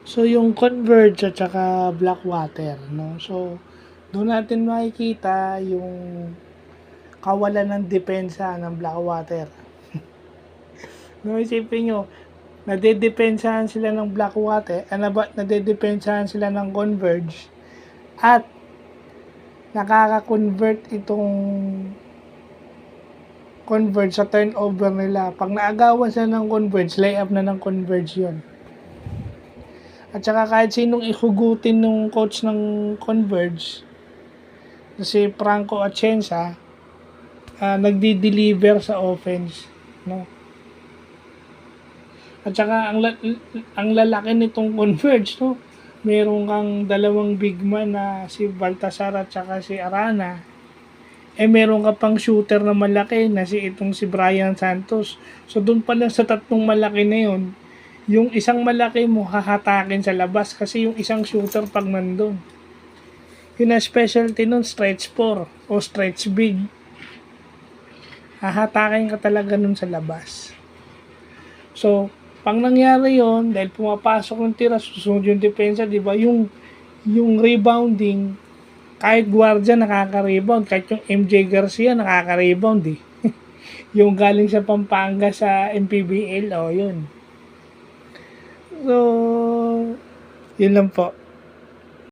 So, yung Converge at saka Blackwater, no? So, doon natin makikita yung kawalan ng depensa ng Blackwater. No, isipin nyo, nadedepensahan sila ng Blackwater, nadedepensahan sila ng Converge, at nakaka-convert itong Converge sa turnover nila. Pag naagawan sila ng Converge, layup na ng Converge yun. At saka kahit sinong ihugutin ng coach ng Converge, si Franco Atienza, nagdi-deliver sa offense, no? At saka ang lalaki nitong Converge, no? Meron kang dalawang big man na si Baltasar at saka si Arana. Meron ka pang shooter na malaki na si Brian Santos. So doon pa lang sa tatlong malaki na yun, yung isang malaki mo hahatakin sa labas kasi yung isang shooter pag nandun. Yun na specialty nun, stretch 4 o stretch big. Hahatakin ka talaga nun sa labas. So, pag nangyari yon, dahil pumapasok ng tira, susunod yung depensa, di ba? Yung rebounding, kahit guardia nakaka-rebound, kahit yung MJ Garcia nakaka-rebound eh. Yung galing sa Pampanga sa MPBL, yun. So, yun lang po.